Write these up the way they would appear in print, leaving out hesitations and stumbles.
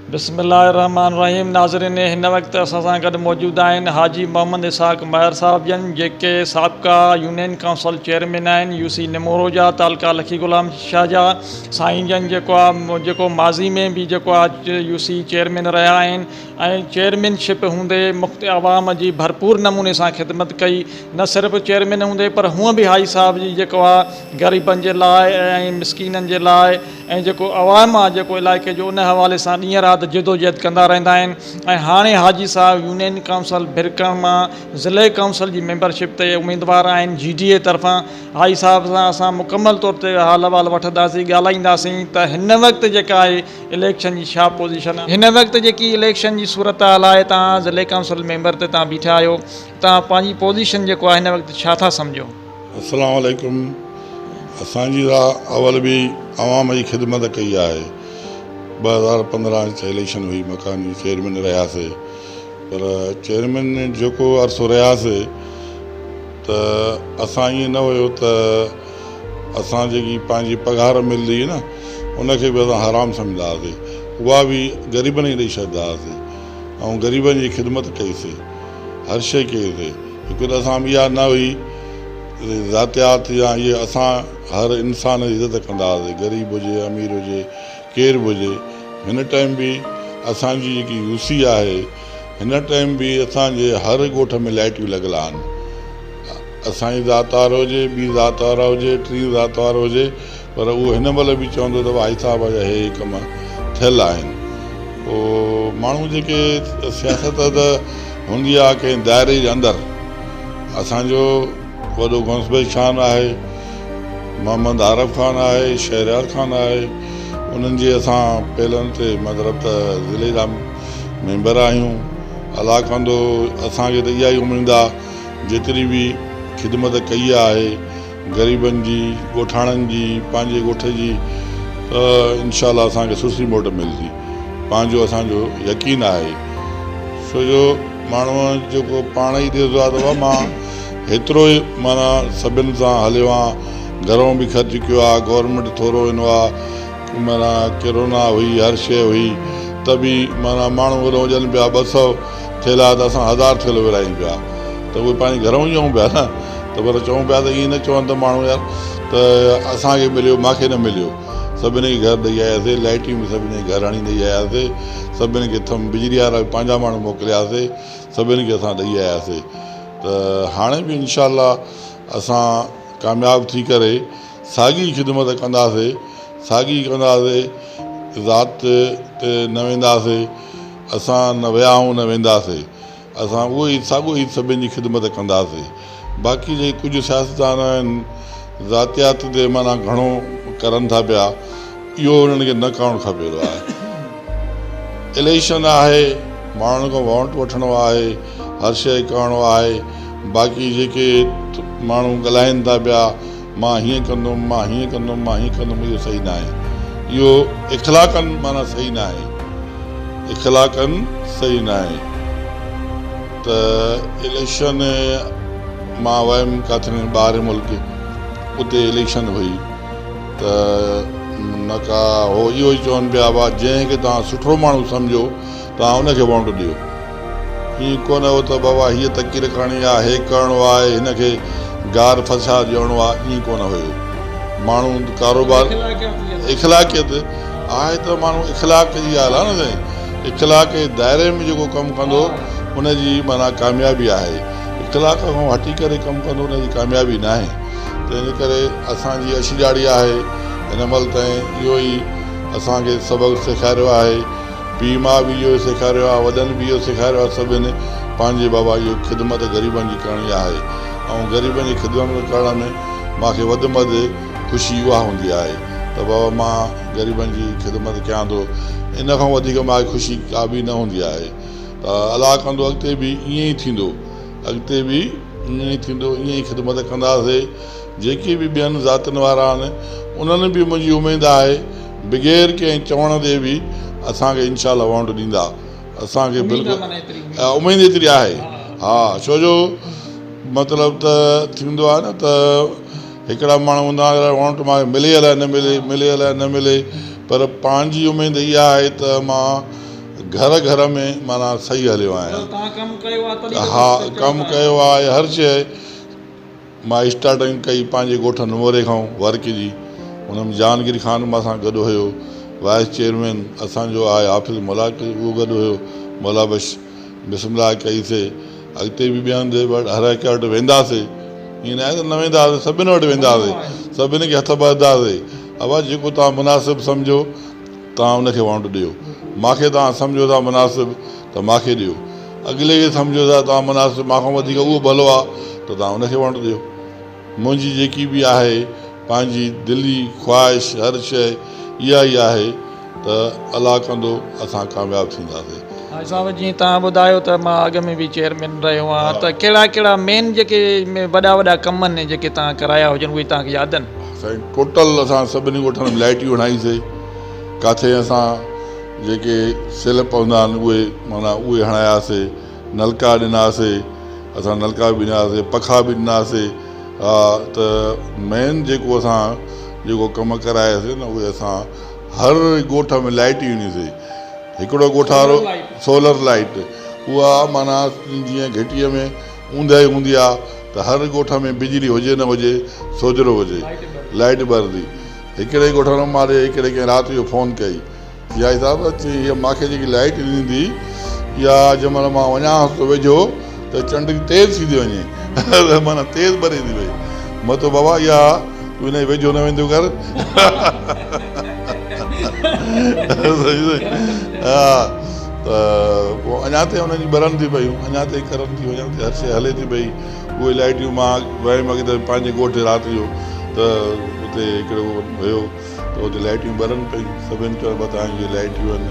बिस्मिल्लाहिर्रहमानिर्रहीम। नाज़रीन, हिन वक़्तु असां सां गॾु मौजूदु आहिनि हाजी मोहम्मद इसहाक महर साहब जन, जेके साबिक़ा यूनियन काउंसिल चेयरमैन आहिनि यूसी निमोरो जा, तालका लखी गुलाम शाह जा साईं जन, जेको माज़ी में बि जेको आहे यूसी चेयरमैन रहिया आहिनि ऐं चेयरमैनशिप हूंदे आवाम जी भरपूर नमूने सां ख़िदमत कई। न सिर्फ़ु चेयरमैन हूंदे पर हूअं बि हाई साहब जी जेको आहे ग़रीबनि जे लाइ ऐं मिसकीननि जे लाइ ऐं जेको आवाम आहे जेको इलाइक़े जो, उन हवाले सां ॾींहं राति जिदोजहद कंदा रहंदा आहिनि। ऐं हाणे हाजी साहब यूनियन काउंसिल भिरकण मां ज़िले काउंसिल जी मेंबरशिप ते उमेदवार आहिनि GDA तरफ़ां। हाई साहब सां असां मुकमल तौर ते हाल अहिवाल वठंदासीं, ॻाल्हाईंदासीं त हिन वक़्तु जेका आहे इलेक्शन जी छा पोज़ीशन आहे। हिन वक़्तु जेकी इलेक्शन जी सूरत हाल आहे, तव्हां ज़िले काउंसिल मेंबर ते तव्हां बीठा आहियो, तव्हां पंहिंजी पोज़ीशन जेको आहे हिन वक़्तु छा था सम्झो? अस्सलाम वालेकुम। असांजी अवल बि आवाम जी ख़िदमत कई आहे। 2015 जी इलेक्शन हुई, मकानी चेयरमैन रहियासीं, पर चेयरमैन जेको अरसो रहियासीं त असां ईअं न हुयो त असां जेकी पंहिंजी पघार मिलंदी न उनखे बि असां हराम सम्झंदा हुआसीं, उहा बि ग़रीबनि खे ॾेई छॾींदा हुआसीं ऐं ग़रीबनि जी ख़िदमत कईसीं, हर शइ कईसीं। हिकु त असां इहा न हुई ज़ातियात या इहे, असां हर इंसान जी इज़त कंदा हुआसीं, ग़रीब हुजे अमीर हुजे केरु बि हुजे। हिन टाइम बि असांजी जेकी यूसी आहे, हिन टाइम बि असांजे हर ॻोठ में लाइटियूं लॻियल आहिनि। असांजी ज़ात वारो हुजे, ॿी ज़ात वारा हुजे, टी ज़ात वारो हुजे, पर उहो हिन महिल बि चवंदो त भाई साहब जा हे कम थियल आहिनि। पोइ माण्हू जेके सियासत त हूंदी आहे कंहिं दाइरे जे अंदरि। असांजो वॾो क़ौंसबेग ख़ान आहे, मोहम्मद आरिफ ख़ान आहे, शहरयार ख़ान आहे, उन्हनि जे असां पहिलनि ते मतिलबु त ज़िले जा मेंबर आहियूं। अलाह कंदो असांखे त इहा ई उमेदु आहे, जेतिरी बि ख़िदमत कई आहे ग़रीबनि जी, ॻोठाणनि जी, पंहिंजे ॻोठ जी, त इंशाअल्लाह असांखे सुठी मोट मिलंदी, पंहिंजो असांजो यकीन आहे। छो जो माण्हूअ जेको पाण ई ॾिसंदो आहे त मां हेतिरो ई माना सभिनि सां हलियो आहियां, घरों बि ख़र्च कयो आहे, गवर्नमेंट थोरो ॾिनो आहे, माना कोरोना हुई, हर शइ हुई, त बि माना माण्हू वॾो हुजनि पिया 200 थेला त असां 1000 थेलो विरायूं पिया, त उहे पंहिंजे घरों ई ॾियूं पिया न। त पर चऊं पिया त ईअं न चवनि त माण्हू यार त असांखे मिलियो मूंखे न मिलियो। सभिनी खे घर ॾेई आयासीं, लाइटियूं बि सभिनी खे घर हणी ॾेई आयासीं, सभिनी खे बिजली वारा पंहिंजा माण्हू मोकिलियासीं, सभिनी खे असां ॾेई आयासीं। त हाणे बि इंशाअल्लाह असां कामयाबु थी करे साॻी ख़िदमत कंदासीं, साॻी कंदासीं, ज़ात ते न वेंदासीं, असां न विया आहियूं न वेंदासीं, असां उहो ई साॻियो ई सभिनी जी ख़िदमत कंदासीं। बाक़ी जे कुझु सियासतदान आहिनि ज़ातियात ते माना घणो करनि था पिया, इहो उन्हनि खे न करणु खपे आहे। इलेक्शन आहे, माण्हुनि खां वोट वठिणो आहे, हर शइ करिणो आहे। बाक़ी जेके माण्हू ॻाल्हाइनि था पिया मां हीअं कंदुमि, मां हीअं कंदुमि, मां हीअं कंदुमि, इहो सही न आहे। इहो इख़लाक़नि माना सही न आहे, इख़लाक़नि सही न आहे। त इलेक्शन मां वयमि किथे ॿाहिरि मुल्क, उते इलेक्शन हुई त न का हो इहो ई चवनि पिया हुआ जंहिंखे तव्हां सुठो माण्हू सम्झो तव्हां उनखे वोट ॾियो। हीअं कोन हो त बाबा हीअ तकीर करणी आहे, हे करिणो आहे, हिनखे गार फसाद ॾियणो आहे, ईअं कोन हुयो। माण्हू कारोबार इख़लाक़ियत आहे त माण्हू इख़लाक़ जी ॻाल्हि आहे न साईं, इख़लाक़ जे दाइरे में जेको कमु कंदो उनजी माना कामयाबी आहे। इख़लाक़ खां हटी करे कमु कंदो उनजी कामयाबी न आहे। त इन करे असांजी अशिजाड़ी आहे, हिन महिल ताईं इहो ई असांखे सबक़ु सेखारियो आहे, पीउ माउ बि इहो सेखारियो आहे, वॾनि बि इहो सेखारियो आहे, सभिनी पंहिंजे बाबा इहो ख़िदमत ग़रीबनि जी करणी आहे। ऐं ग़रीबनि जी ख़िदमत करण में मूंखे वधि में वधि ख़ुशी उहा हूंदी आहे त बाबा मां ग़रीबनि जी ख़िदमत कयां थो, इन खां वधीक मूंखे ख़ुशी का बि न हूंदी आहे। त अलाह कंदो अॻिते बि ईअं ई थींदो, अॻिते बि ईअं ई थींदो, ईअं ई ख़िदमत कंदासीं। जेके बि ॿियनि ज़ातियुनि वारा आहिनि उन्हनि बि मुंहिंजी उमेदु आहे बग़ैर कंहिं चवण ते बि असांखे इंशाअल्लाह वोट ॾींदा। असांखे बिल्कुलु उमेदु एतिरी आहे। हा, छो जो मतिलबु त थींदो आहे न त हिकिड़ा माण्हू हूंदा आहिनि वोट मूंखे मिले अलाए न मिले, मिले अलाए न मिले, पर पंहिंजी उमेदु इहा आहे त मां घर घर में माना सही हलियो आहियां। हा, कमु कयो आहे हर शइ। मां स्टार्टिंग कई पंहिंजे ॻोठ नमोरे खां वर्क जी, हुन में जानगिरी ख़ान मां सां गॾु हुयो, वाइस चेयरमैन असांजो आहे ऑफिस मुलाक़ उहो गॾु हुयो, मुलाबश बिस्मिल्लाह कईसीं। अॻिते बि ॿियनि जे वटि हर हिक वटि वेंदासीं, ईअं न आहे त न वेंदासीं, सभिनी वटि वेंदासीं, सभिनी खे हथ ॿधंदासीं। अवा जेको तव्हां मुनासिबु सम्झो तव्हां उनखे वोट ॾियो, मूंखे तव्हां सम्झो था मुनासिबु त मूंखे ॾियो, अॻिले खे सम्झो था तव्हां मुनासिबु मूंखां वधीक उहो भलो आहे त तव्हां उनखे वोट ॾियो। मुंहिंजी जेकी बि आहे पंहिंजी दिली ख़्वाहिश हर शइ इहा ई आहे त अलाह कंदो असां कामयाबु थींदासीं। साहिबु जीअं तव्हां ॿुधायो त मां अॻ में बि चेयरमैन रहियो आहियां, त कहिड़ा कहिड़ा मेन जेके वॾा वॾा कम आहिनि जेके तव्हां कराया हुजनि उहे तव्हांखे यादि आहिनि? साईं टोटल असां सभिनी ॻोठनि में लाइटियूं हणाईसीं, किथे असां जेके सेल पवंदा आहिनि उहे माना उहे हणायासीं, नलका ॾिनासीं, असां नलका बि ॾिनासीं, पखा बि ॾिनासीं। हा, त मेन जेको असां जेको कमु करायासीं न उहे असां हर ॻोठ में लाइटियूं ॾिनीसीं। हिकिड़ो ॻोठ वारो सोलर लाइट, उहा माना जीअं घिटीअ में ऊंदहि हूंदी आहे त हर ॻोठ में बिजली हुजे न हुजे सोजरो हुजे लाइट ॿरंदी। हिकिड़े ॻोठ में मां हिकिड़े कंहिं राति जो फ़ोन कई, या हिसाब अचे हीअ मूंखे जेकी लाइट ॾींदी या जंहिंमहिल मां वञा थो वेझो त चंड तेज़ थी थी वञे, माना तेज़ ॿरे थी वई। मां त बाबा इहा तूं हिन वेझो न वेंदो कर। हा, त पोइ अञा ताईं हुनजी ॿरनि थी पयूं, अञा ताईं करनि थी वञनि थी, हर शइ हले थी पई। उहे लाइटियूं मां वियमि अॻिते पंहिंजे ॻोठु राति जो, त उते हिकिड़ो हुयो त उते लाइटियूं ॿरनि पयूं, सभिनि चयो तव्हांजी लाइटियूं आहिनि।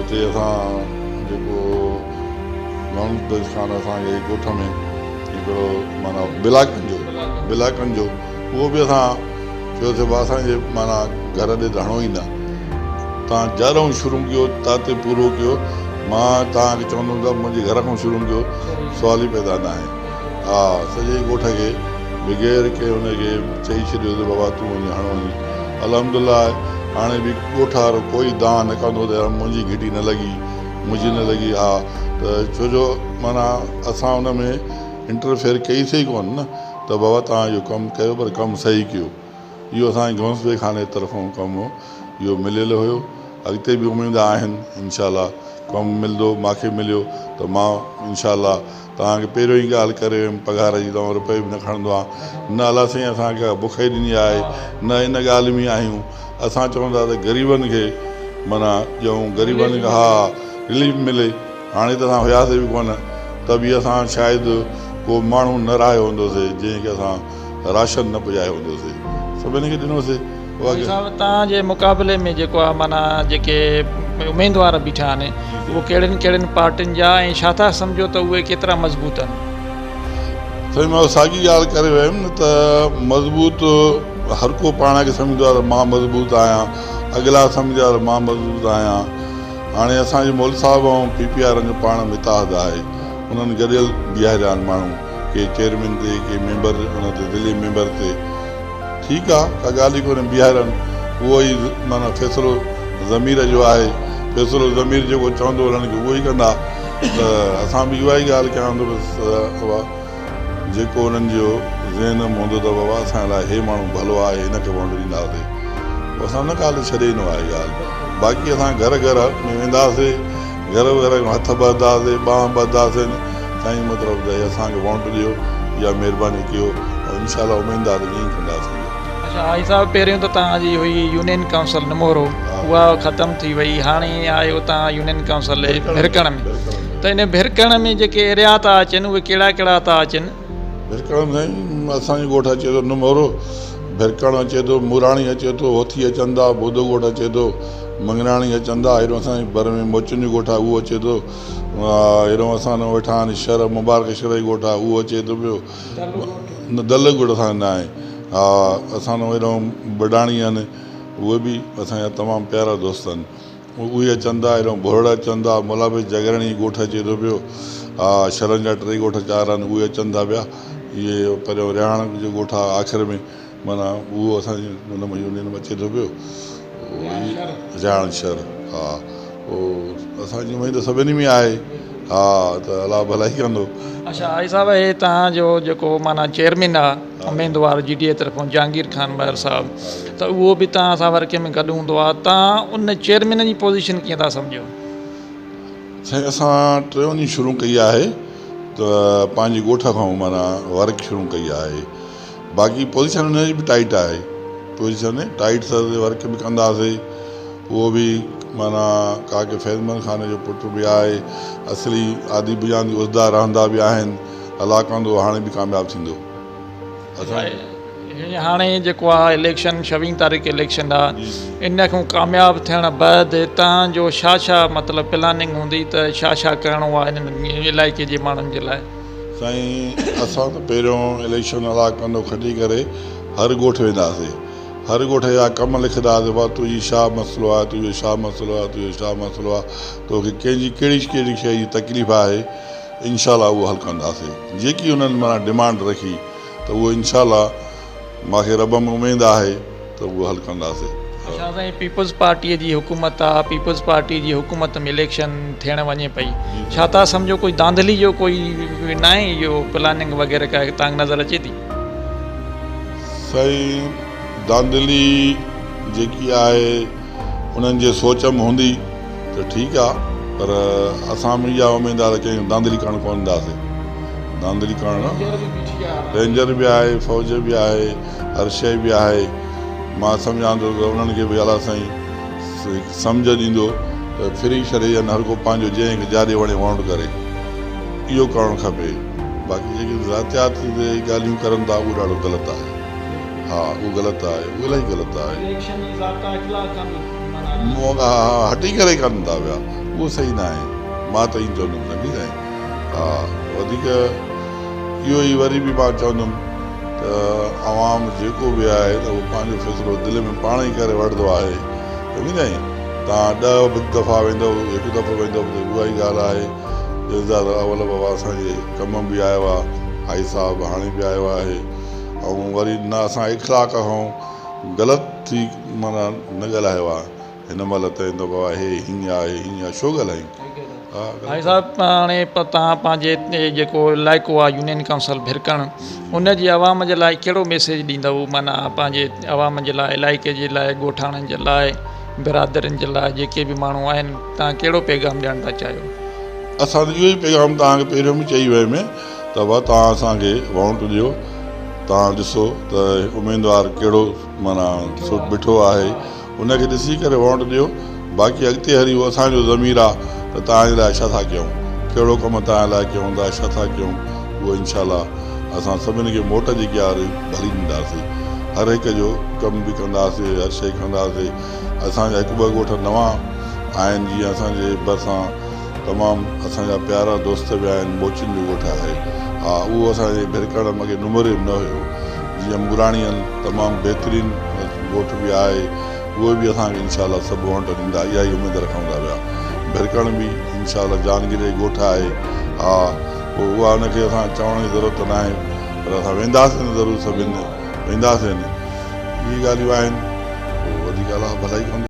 उते असां जेको नॉन खान असांजे ॻोठ में हिकिड़ो माना बिलाकनि जो उहो बि असां चयोसीं भाउ असांजे माना घर ॾे त हणो ई न, तव्हां जरूं शुरू कयो ताते पूरो कयो। मां तव्हांखे चवंदुमि त मुंहिंजे घर खां शुरू कयो, सुवाल ई पैदा न आहे। हा, सॼे ॻोठ खे बग़ैर के हुनखे चई छॾियो त बाबा तूं वञी हणो ई। अल्हम्दुलिल्लाह हाणे बि ॻोठ वारो कोई दांह न कंदो त मुंहिंजी घिटी न लॻी, मुंहिंजी न लॻी। हा, त छो जो माना असां हुन में इंटरफेयर कईसीं कोन न, त बाबा तव्हां इहो कमु कयो पर कमु सही कयो। इहो असांजे क़ौंसले खाने तरफ़ां कमु इहो मिलियल हुयो, अॻिते बि उमेद आहिनि इनशाला कमु मिलंदो। मूंखे मिलियो त मां इनशाला तव्हांखे पहिरियों ई ॻाल्हि करे वियुमि, पघार जी तव्हां रुपए बि न खणंदो आहे, न अलाह साईं असांखे बुख ॾिनी आहे, न इन ॻाल्हि में आहियूं। असां चवंदा त ग़रीबनि खे माना ॾियूं, ग़रीबनि खे हा रिलीफ मिले। हाणे त असां हुयासीं बि कोन, त बि असां शायदि को माण्हू न रहियो हूंदोसीं जंहिंखे असां राशन न पुॼायो हूंदोसीं, सभिनी खे ॾिनोसीं। तव्हांजे मुक़ाबले में जेको आहे माना जेके उमेदवार बीठा आहिनि उहे कहिड़ियुनि कहिड़ियुनि पार्टियुनि जा ऐं छा था सम्झो त उहे केतिरा मज़बूत आहिनि? साईं मां साॻी ॻाल्हि करे वियुमि न त मज़बूत हर को पाण खे सम्झंदो आहे त मां मज़बूत आहियां, अॻिला सम्झंदा त मां मज़बूत आहियां। हाणे असांजे मोल साहिब ऐं PPR जो पाण मिताहद आहे, उन्हनि गॾियल बीहारिया आहिनि माण्हू, के चेयरमैन ते के मेंबर हुन ते दिल्ली मेंबर ते। ठीकु आहे, का ॻाल्हि ई कोन्हे, बीहारनि उहो ई माना फ़ैसिलो ज़मीर जो आहे, फ़ैसिलो ज़मीर जेको चवंदो उन्हनि खे उहो ई कंदा। त असां बि उहा ई ॻाल्हि कयां थो, बसि जेको उन्हनि जो ज़हन में हूंदो त बाबा असां लाइ हे माण्हू भलो आहे, हिनखे वोट ॾींदासीं, असां न ॻाल्हि छॾे ॾिनो आहे ॻाल्हि। बाक़ी असां घर घर में वेंदासीं, घर घर हथ ॿधंदासीं, ॿांह ॿधंदासीं, साईं मतिलबु त असांखे वोट ॾियो या महिरबानी कयो, ऐं इनशाला उमेद आहे त ईअं ई कंदासीं। अच्छा हाजी साहिबु, पहिरियों त तव्हांजी हुई यूनियन काउंसिल नमोरो, उहा ख़तमु थी वई, हाणे आयो तव्हां यूनियन काउंसिल भिरकण में। त इन भिरकण में जेके एरिया था अचनि उहे कहिड़ा कहिड़ा था अचनि? भिरकण में असांजो ॻोठु अचे थो नमोरो, भिरकण अचे थो, मुराणी अचे थो, होथी अचनि था, बोधो ॻोठु अचे थो, मंगनाणी अचनि था, हेॾो असांजे भर में मोचन जो ॻोठु आहे उहो अचे थो, हेॾो असां वेठा आहिनि शहर मुबारक शहर जो ॻोठु आहे उहो अचे थो पियो, दल ॻोठु असांजो न आहे। हा, असांजो हेॾो बडाणी आहिनि, उहे बि असांजा तमामु प्यारा दोस्त आहिनि, उहे अचनि था, हेॾो भोरड़ अचनि था, मुलाबिस जगरणी ॻोठु अचे थो पियो। हा, शहरनि जा 3 ॻोठ 4 आहिनि, उहे अचनि था पिया। इहे पहिरियों रिहाण जो ॻोठु आहे आख़िर में, माना उहो असांजे हुन में यूनियन में अचे थो पियो, रिहाण शहर। हा, पोइ असांजी उमेद सभिनी में आहे हा त अलाह भलाई कंदो। अच्छा आई साहब, हे तव्हांजो जेको माना चेयरमैन आहे अमीदवार GDA तरफ़ां जहांगीर खान महर साहब, त उहो बि तव्हां सां वर्के में गॾु हूंदो आहे, तव्हां उन चेयरमैन जी पोज़ीशन कीअं था सम्झो? साईं असां टियों ॾींहुं शुरू कई आहे त पंहिंजी ॻोठ खां माना वर्क शुरू कई आहे। बाक़ी पोज़ीशन हुनजी बि टाइट आहे, पोज़ीशन टाइट सां वर्क बि कंदासीं। उहो बि माना काके फैज़मल खान जो पुटु बि आहे, असली आदि बुनियादी उहिदा रहंदा बि आहिनि। अलाह कंदो हाणे बि कामयाबु थींदो। हाणे जेको आहे इलेक्शन 26 तारीख़ इलेक्शन आहे, इन खां कामयाबु थियण बैदि तव्हांजो छा छा मतिलबु प्लानिंग हूंदी त छा छा करिणो आहे इन्हनि इलाइक़े जे माण्हुनि जे लाइ? साईं असां त पहिरियों इलेक्शन अलाह कंदो खटी करे हर ॻोठ वेंदासीं, हर ॻोठ जा कम लिखंदासीं। भाउ तुंहिंजी छा मसइलो आहे, तुंहिंजो छा मसइलो आहे, तुंहिंजो छा मसइलो आहे, तोखे कंहिंजी कहिड़ी कहिड़ी शइ जी तकलीफ़ आहे, इनशाला उहो हल कंदासीं। जेकी उन्हनि माना डिमांड रखी त उहो इनशाला मूंखे रब में उमेद आहे त उहो हल कंदासीं। अच्छा साईं, पीपल्स पार्टीअ जी हुकूमत आहे, पीपल्स पार्टी जी हुकूमत में इलेक्शन थियण वञे पई, छा तव्हां सम्झो कोई धांधली जो कोई न आहे इहो प्लानिंग वग़ैरह का तव्हांखे नज़र अचे थी? साईं धांधली जेकी आहे उन्हनि जे सोच में हूंदी त ठीकु आहे, पर असां में इहा उमेद आहे त कंहिं धांधली करणु कोन ईंदासीं। धांधली करणु रेंजर बि आहे, फ़ौज बि आहे, हर शइ बि आहे। मां सम्झां थो त उन्हनि खे बि अलाह साईं सम्झ ॾींदो त फ्री छॾे हर को पंहिंजो जंहिंखे जाॾे वणे वाउंड करे, इहो करणु खपे। बाक़ी जेकी ज़ातियात ॻाल्हियूं करनि था उहो ॾाढो ग़लति आहे। हा उहो ग़लति आहे, उहो इलाही ग़लति आहे। हटी करे कनि था पिया, उहो सही न आहे। मां त ईअं चवंदुमि सम्झी साईं। हा वधीक इहो ई वरी बि मां चवंदुमि त आवाम जेको बि आहे त उहो पंहिंजो फ़ैसिलो दिलि में पाण ई करे वठंदो आहे। सम्झी साईं, तव्हां 10 दफ़ा वेंदव, हिकु दफ़ो वेंदव त उहा ई ॻाल्हि आहे। जज़दार अवल बाबा असांजे कम बि आयो आहे, हाई साहब हाणे बि आयो आहे। ऐं वरी न असां इख़लाक़ खां ग़लति थी माना न ॻाल्हायो आहे हिन महिल त बाबा हे हीअं आहे हीअं आहे, छो ॻाल्हायूं? भाई साहब, हाणे तव्हां पंहिंजे जेको इलाइक़ो आहे यूनियन काउंसिल भिरकण, उन जी आवाम जे लाइ कहिड़ो मैसेज ॾींदव? माना पंहिंजे आवाम जे लाइ, इलाइक़े जे लाइ, ॻोठाणनि जे लाइ, बिरादरनि जे लाइ, जेके बि माण्हू आहिनि, तव्हां कहिड़ो पैगाम ॾियणु था चाहियो? असां त इहो ई पैगाम तव्हांखे पहिरियों बि चई वियुमि त भाउ तव्हां असांखे वोट ॾियो। तव्हां ॾिसो त उमेदवार कहिड़ो माना बीठो आहे, उनखे ॾिसी करे वोट ॾियो। बाक़ी अॻिते हली उहो असांजो ज़मीर आहे त तव्हांजे लाइ छा था कयूं, कहिड़ो कमु तव्हां लाइ कयूं था, छा था कयूं, उहो इनशाला असां सभिनी खे वोट जी ॻाल्हि भली ॾींदासीं। हर हिकु जो कमु बि कंदासीं, हर शइ कंदासीं। असांजा 1-2 ॻोठ नवां आहिनि, जीअं असांजे भरिसां तमामु असांजा प्यारा दोस्त बि आहिनि, मोचिन जो ॻोठ आहे। हा उहो असांजे भिरकण मूंखे नुमरे न हुयो। जीअं मुराणियन तमामु बहितरीनु ॻोठ बि आहे, उहे बि असांखे इनशाला सभु वोट ॾींदा, इहा ई उमेदु रखूं था पिया। भिरकण बि इनशाला जहांगीर जो ॻोठ आहे। हा पोइ उहा हुनखे असां चवण जी ज़रूरत न आहे, पर असां वेंदासीं न ज़रूरु, सभिनि वेंदासीं। इहे ॻाल्हियूं आहिनि, पोइ वधीक अलाह भलाई कंदो।